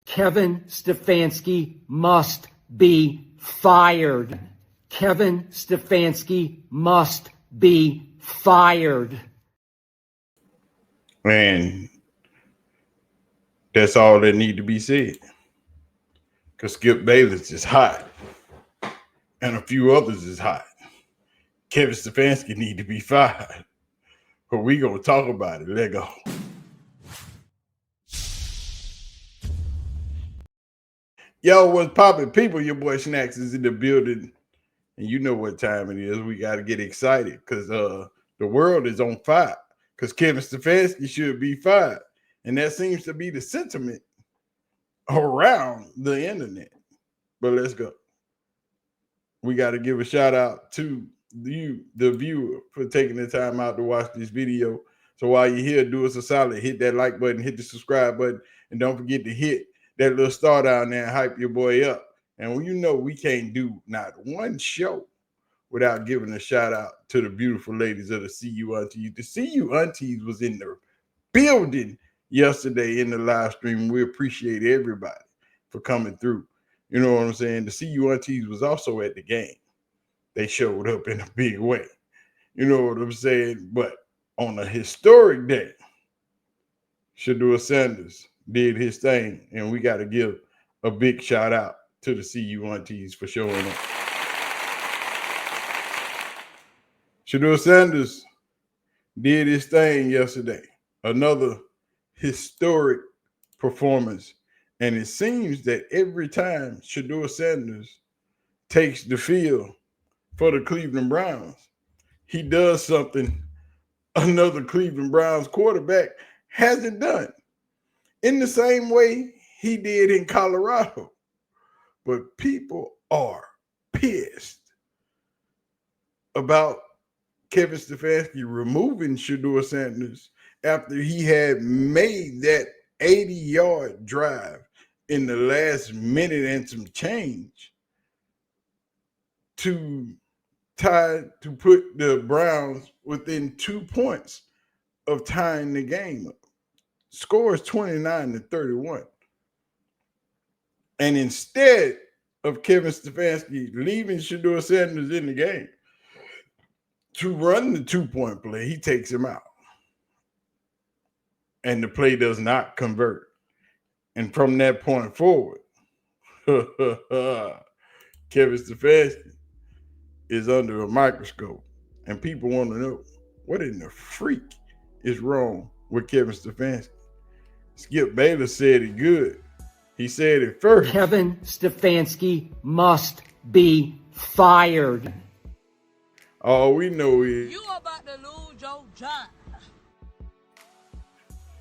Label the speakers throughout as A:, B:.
A: Kevin Stefanski must be fired. Kevin Stefanski must be fired.
B: And that's all that need to be said. Because Skip Bayless is hot. And a few others is hot. Kevin Stefanski need to be fired. But we going to talk about it. Let go. Yo, what's poppin'? People, your boy Snacks is in the building. And you know what time it is. We got to get excited because the world is on fire. Because Kevin Stefanski should be fired. And that seems to be the sentiment around the internet. But let's go. We got to give a shout out to you, the viewer, for taking the time out to watch this video. So while you're here, do us a solid. Hit that like button, hit the subscribe button, and don't forget to hit that little star down there and hype your boy up. And you know we can't do not one show without giving a shout out to the beautiful ladies of the CU Aunties. The CU Aunties was in the building yesterday in the live stream. We appreciate everybody for coming through. You know what I'm saying? The CU Aunties was also at the game. They showed up in a big way. You know what I'm saying? But on a historic day, Shedeur Sanders did his thing, and we got to give a big shout out to the CU Aunties for showing up. Shedeur Sanders did his thing yesterday. Another historic performance. And it seems that every time Shedeur Sanders takes the field for the Cleveland Browns, he does something another Cleveland Browns quarterback hasn't done. In the same way he did in Colorado. But people are pissed about Kevin Stefanski removing Shedeur Sanders after he had made that 80-yard drive in the last minute and some change to put the Browns within 2 points of tying the game up. Score is 29-31. And instead of Kevin Stefanski leaving Shedeur Sanders in the game to run the 2-point play, he takes him out. And the play does not convert. And from that point forward, Kevin Stefanski is under a microscope. And people want to know, what in the freak is wrong with Kevin Stefanski? Skip Bayless said it good. He said it first.
A: Kevin Stefanski must be fired.
B: All we know is
C: you about to lose your job.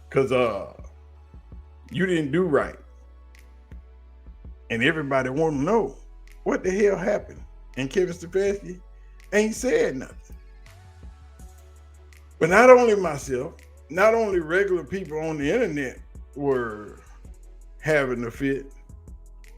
B: Because you didn't do right. And everybody want to know what the hell happened. And Kevin Stefanski ain't said nothing. But not only myself, not only regular people on the internet were having a fit,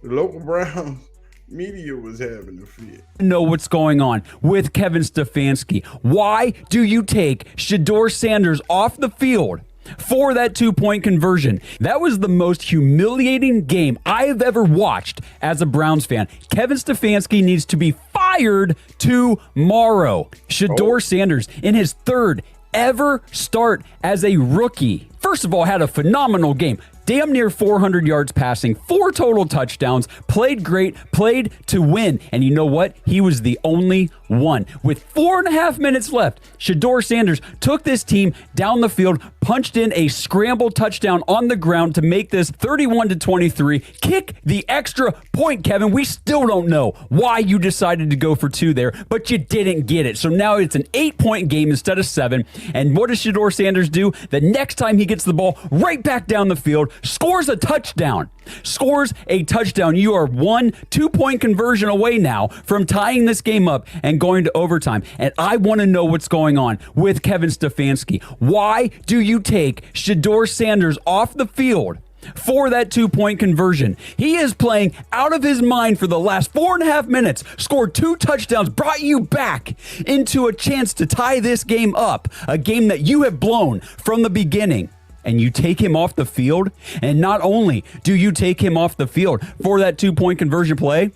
B: the local Browns media was having a fit.
D: Know what's going on with Kevin Stefanski. Why do you take Shedeur Sanders off the field for that 2-point conversion? That was the most humiliating game I have ever watched as a Browns fan. Kevin Stefanski needs to be fired tomorrow. Shedeur Sanders, in his third ever start as a rookie, first of all, had a phenomenal game. Damn near 400 yards passing, 4 total touchdowns, played great, played to win. And you know what? He was the only one. With 4.5 minutes left, Shedeur Sanders took this team down the field, punched in a scramble touchdown on the ground to make this 31-23. Kick the extra point, Kevin. We still don't know why you decided to go for 2 there, but you didn't get it. So now it's an 8-point game instead of 7. And what does Shedeur Sanders do? The next time he gets the ball right back down the field, scores a touchdown. You are 1 2-point conversion away now from tying this game up and going to overtime. And I want to know what's going on with Kevin Stefanski. Why do you take Shedeur Sanders off the field for that 2-point conversion? He is playing out of his mind for the last 4.5 minutes, scored 2 touchdowns, brought you back into a chance to tie this game up, a game that you have blown from the beginning. and you take him off the field. And not only do you take him off the field for that 2-point conversion play,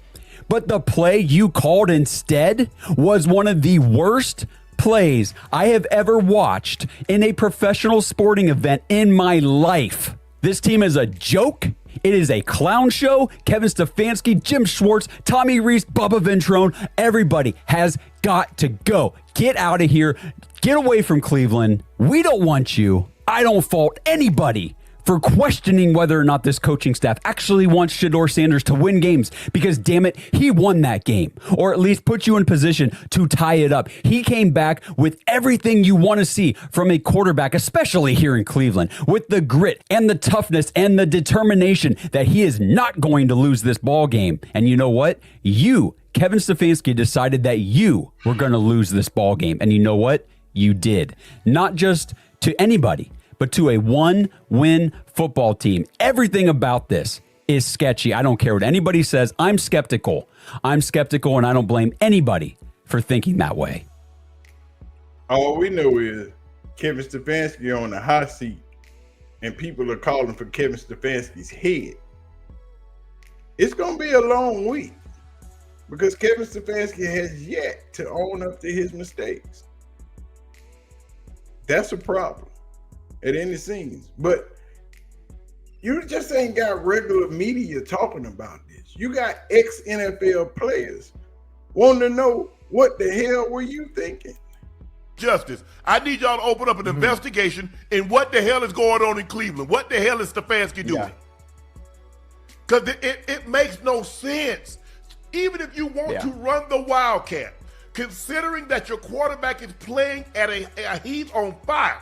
D: but the play you called instead was one of the worst plays I have ever watched in a professional sporting event in my life. This team is a joke. It is a clown show. Kevin Stefanski, Jim Schwartz, Tommy Reese, Bubba Ventrone, everybody has got to go. Get out of here. Get away from Cleveland. We don't want you. I don't fault anybody for questioning whether or not this coaching staff actually wants Shedeur Sanders to win games, because damn it, he won that game, or at least put you in position to tie it up. He came back with everything you want to see from a quarterback, especially here in Cleveland, with the grit and the toughness and the determination that he is not going to lose this ball game. And you know what? You, Kevin Stefanski, decided that you were going to lose this ball game. And you know what? You did. Not just to anybody, but to a one-win football team. Everything about this is sketchy. I don't care what anybody says. I'm skeptical. And I don't blame anybody for thinking that way.
B: All we know is Kevin Stefanski on the hot seat, and people are calling for Kevin Stefanski's head. It's going to be a long week because Kevin Stefanski has yet to own up to his mistakes. That's a problem at any scenes. But you just ain't got regular media talking about this. You got ex-NFL players wanting to know, what the hell were you thinking?
E: Justice, I need y'all to open up an investigation in what the hell is going on in Cleveland. What the hell is Stefanski doing? Because it makes no sense. Even if you want to run the Wildcat, considering that your quarterback is playing at he's on fire.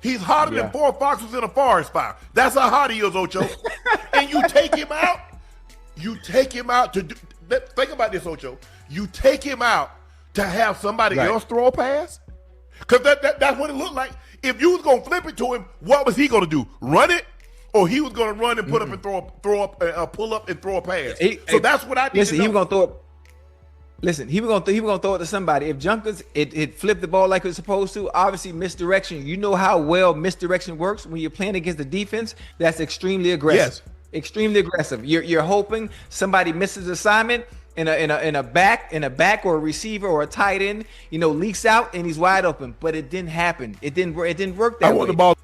E: He's hotter than 4 foxes in a forest fire. That's how hot he is, Ocho. And you take him out. You take him out to do. Think about this, Ocho. You take him out to have somebody else throw a pass? Because that's what it looked like. If you was going to flip it to him, what was he going to do? Run it? Or he was going to run and put up and pull up and throw a pass? That's what I did.
F: Listen, he was going to throw it. Listen, he was gonna throw it to somebody. If Junkers it flipped the ball like it was supposed to, obviously misdirection. You know how well misdirection works when you're playing against the defense. That's extremely aggressive. Yes. Extremely aggressive. You're hoping somebody misses assignment in a back or a receiver or a tight end, leaks out and he's wide open. But it didn't happen. It didn't work that way. I want the ball.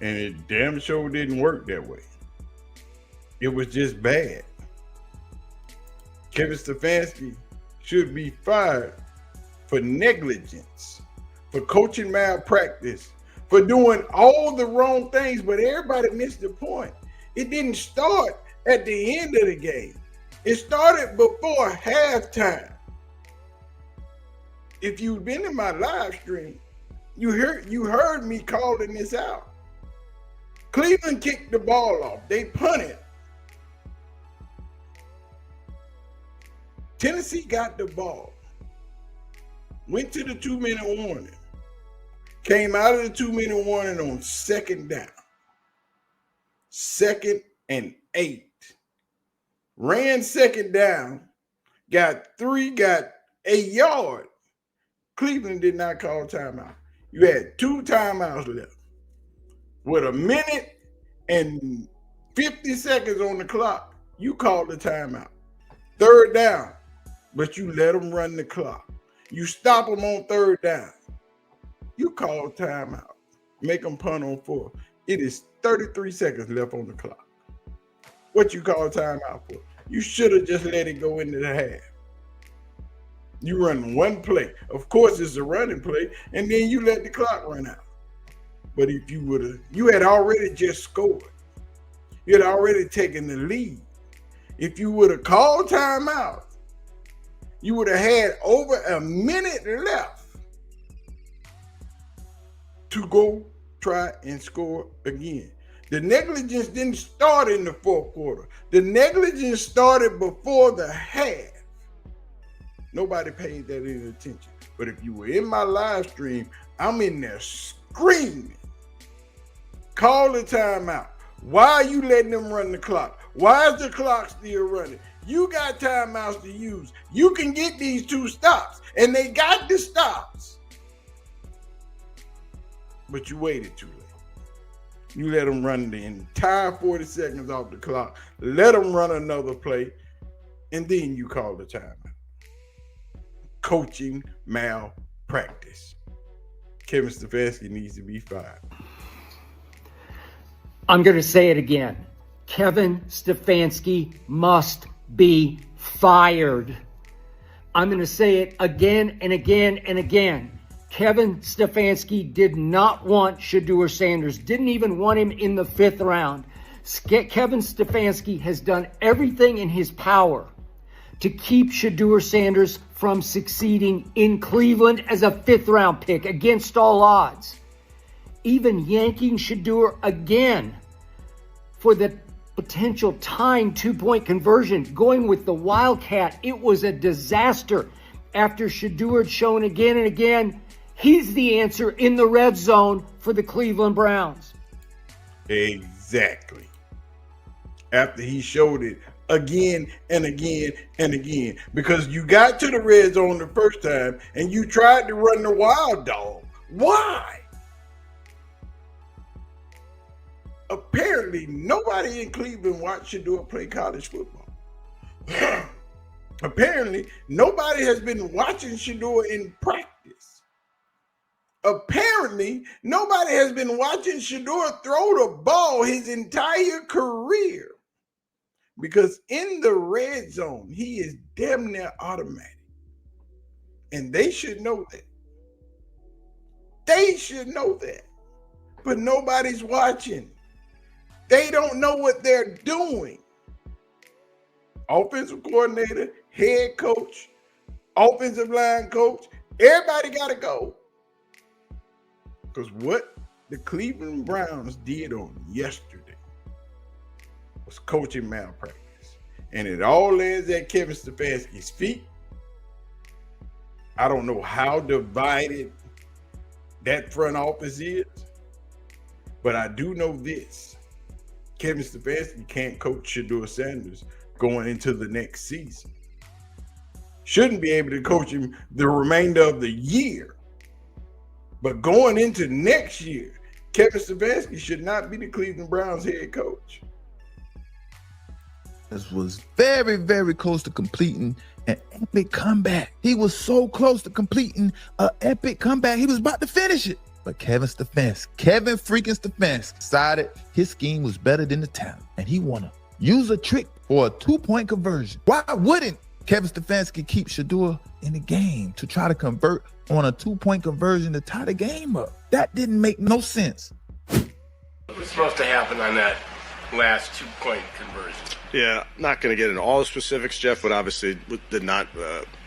B: And it damn sure didn't work that way. It was just bad. Kevin Stefanski should be fired for negligence, for coaching malpractice, for doing all the wrong things, but everybody missed the point. It didn't start at the end of the game. It started before halftime. If you've been in my live stream, you heard me calling this out. Cleveland kicked the ball off. They punted. Tennessee got the ball, went to the 2-minute warning, came out of the 2-minute warning on second down, 2nd and 8, ran second down, got a yard. Cleveland did not call timeout. You had 2 timeouts left with 1 minute and 50 seconds on the clock. You called the timeout. 3rd down. But you let them run the clock. You stop them on 3rd down. You call timeout. Make them punt on 4. It is 33 seconds left on the clock. What you call timeout for? You should have just let it go into the half. You run one play. Of course, it's a running play, and then you let the clock run out. But if you had already just scored. You had already taken the lead. If you would have called timeout, you would have had over 1 minute left to go try and score again. The negligence didn't start in the 4th quarter. The negligence started before the half. Nobody paid that any attention. But if you were in my live stream, I'm in there screaming. Call the timeout. Why are you letting them run the clock? Why is the clock still running? You got timeouts to use. You can get these 2 stops, and they got the stops. But you waited too late. You let them run the entire 40 seconds off the clock. Let them run another play, and then you call the timeout. Coaching malpractice. Kevin Stefanski needs to be fired.
A: I'm going to say it again. Kevin Stefanski must be fired. I'm going to say it again and again and again. Kevin Stefanski did not want Shedeur Sanders, didn't even want him in the 5th round. Kevin Stefanski has done everything in his power to keep Shedeur Sanders from succeeding in Cleveland as a 5th round pick against all odds. Even yanking Shedeur again for the potential tying 2-point conversion, going with the Wildcat. It was a disaster after Shedeur had shown again and again he's the answer in the red zone for the Cleveland Browns.
B: Exactly. After he showed it again and again and again. Because you got to the red zone the first time and you tried to run the wild dog. Why? Apparently, nobody in Cleveland watched Shedeur play college football. Apparently, nobody has been watching Shedeur in practice. Apparently, nobody has been watching Shedeur throw the ball his entire career. Because in the red zone, he is damn near automatic. And they should know that. They should know that. But nobody's watching. They don't know what they're doing. Offensive coordinator, head coach, offensive line coach, everybody got to go. Because what the Cleveland Browns did on yesterday was coaching malpractice. And it all lands at Kevin Stefanski's feet. I don't know how divided that front office is, but I do know this. Kevin Stefanski can't coach Shedeur Sanders going into the next season. Shouldn't be able to coach him the remainder of the year. But going into next year, Kevin Stefanski should not be the Cleveland Browns head coach.
G: This was very, very close to completing an epic comeback. He was so close to completing an epic comeback. He was about to finish it. But Kevin freaking Stefanski decided his scheme was better than the talent. And he want to use a trick for a 2-point conversion. Why wouldn't Kevin Stefanski keep Shedeur in the game to try to convert on a 2-point conversion to tie the game up? That didn't make no sense.
H: What was supposed to happen on that last 2-point conversion?
I: Yeah, not going to get into all the specifics, Jeff, but obviously it did not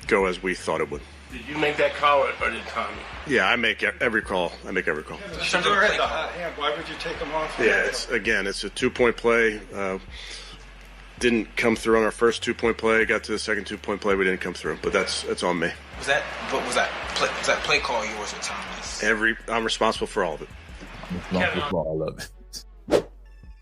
I: go as we thought it would.
H: Did you make that call or did Tommy?
I: Yeah, I make every call.
J: Shedeur had the hot hand. Why would you take him off?
I: Yeah, it's a 2-point play. Didn't come through on our first 2-point play. Got to the second 2-point play. We didn't come through, but that's on me.
J: Was that play call yours or Tommy's?
I: I'm responsible for all of it.
G: I'm responsible for all of it.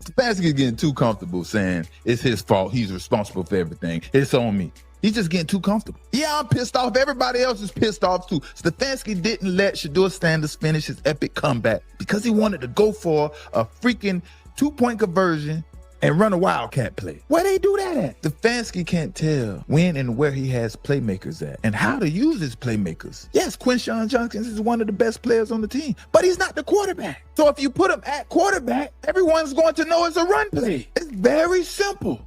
G: Stefanski's getting too comfortable saying it's his fault. He's responsible for everything. It's on me. He's just getting too comfortable. Yeah, I'm pissed off. Everybody else is pissed off too. Stefanski didn't let Shedeur Sanders finish his epic comeback because he wanted to go for a freaking 2-point conversion and run a wildcat play. Where they do that at? Stefanski can't tell when and where he has playmakers at and how to use his playmakers. Yes, Quinshon Judkins is one of the best players on the team, but he's not the quarterback. So if you put him at quarterback, everyone's going to know it's a run play. It's very simple.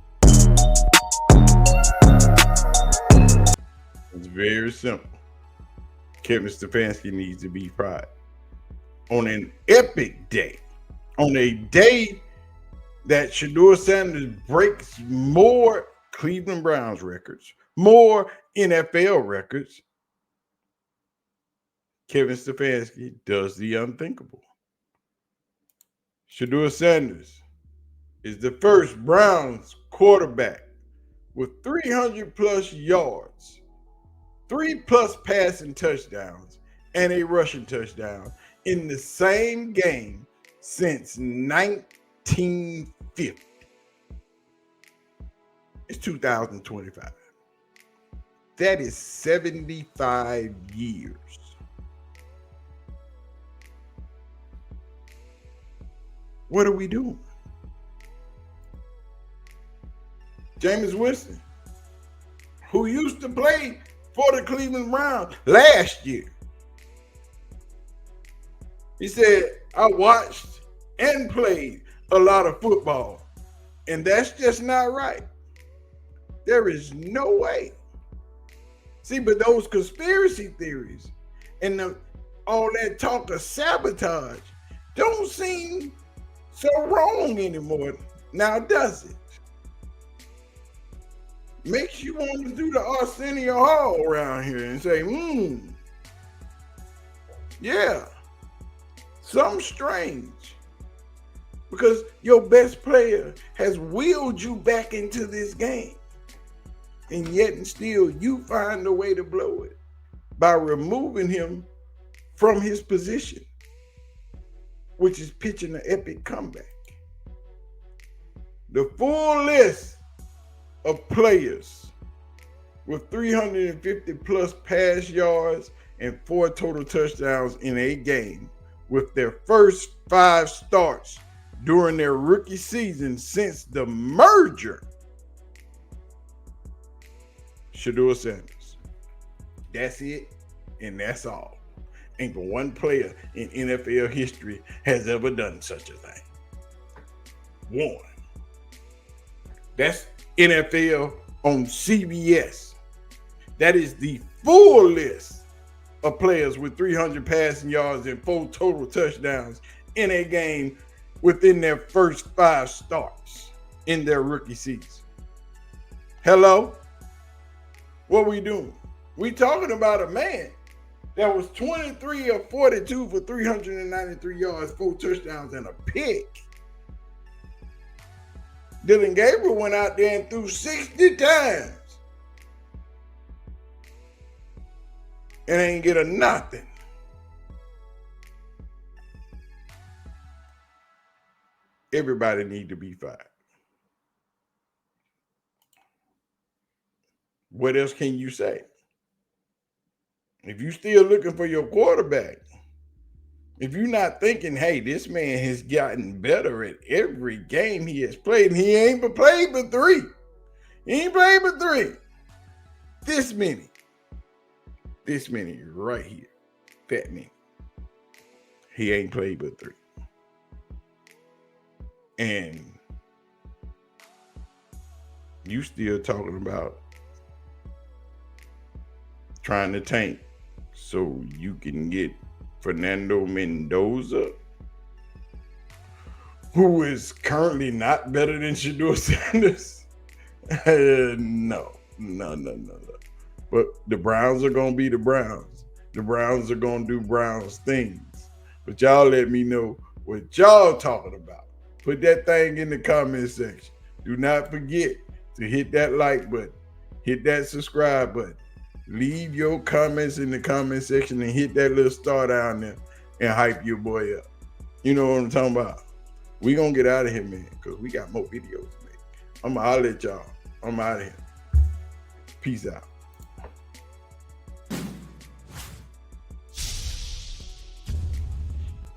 B: It's very simple. Kevin Stefanski needs to be fired. On an epic day, on a day that Shedeur Sanders breaks more Cleveland Browns records, more NFL records, Kevin Stefanski does the unthinkable. Shedeur Sanders is the first Browns quarterback with 300-plus yards, 3+ passing touchdowns, and a rushing touchdown in the same game since 1950. It's 2025. That is 75 years. What are we doing? Jameis Winston, who used to play for the Cleveland Browns last year, he said, I watched and played a lot of football, and that's just not right. There is no way. See, but those conspiracy theories and all that talk of sabotage don't seem so wrong anymore. Now, does it? Makes you want to do the Arsenio Hall around here and say, yeah, something strange. Because your best player has wheeled you back into this game. And yet and still you find a way to blow it by removing him from his position, which is pitching an epic comeback. The full list of players with 350 plus pass yards and 4 total touchdowns in a game with their first 5 starts during their rookie season since the merger. Shedeur Sanders. That's it, and that's all. Ain't but one player in NFL history has ever done such a thing. One. That's NFL on CBS. That is the full list of players with 300 passing yards and 4 total touchdowns in a game within their first 5 starts in their rookie season. Hello? What we doing? We talking about a man that was 23 of 42 for 393 yards, 4 touchdowns, and a pick. Dylan Gabriel went out there and threw 60 times and ain't get a nothing. Everybody need to be fired. What else can you say? If you still looking for your quarterback, if you're not thinking, hey, this man has gotten better at every game he has played, and he ain't played but 3. He ain't played but 3. This many right here, that many. He ain't played but 3. And you still talking about trying to tank so you can get Fernando Mendoza, who is currently not better than Shedeur Sanders. No. But the Browns are going to be the Browns. The Browns are going to do Browns things. But y'all let me know what y'all talking about. Put that thing in the comment section. Do not forget to hit that like button. Hit that subscribe button. Leave your comments in the comment section and hit that little star down there and hype your boy up. You know what I'm talking about? We gonna get out of here, man, because we got more videos to make. I'll let y'all. I'm out of here. Peace out.